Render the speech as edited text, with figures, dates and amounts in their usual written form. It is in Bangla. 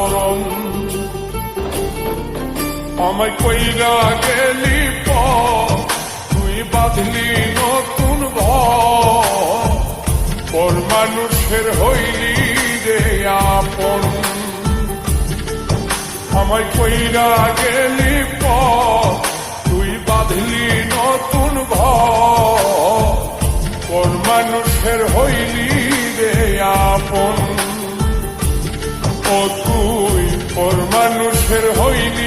মরম। আমায় কইরা গেলি তুই বাঁধলি নতুন ঘর, পর মানুষের হইলি রে আপন। আমায় কইরা গেলি তুই বাঁধলি নতুন ঘর, পর মানুষের হইলি রে আপন। ও তুই পর মানুষের হইলি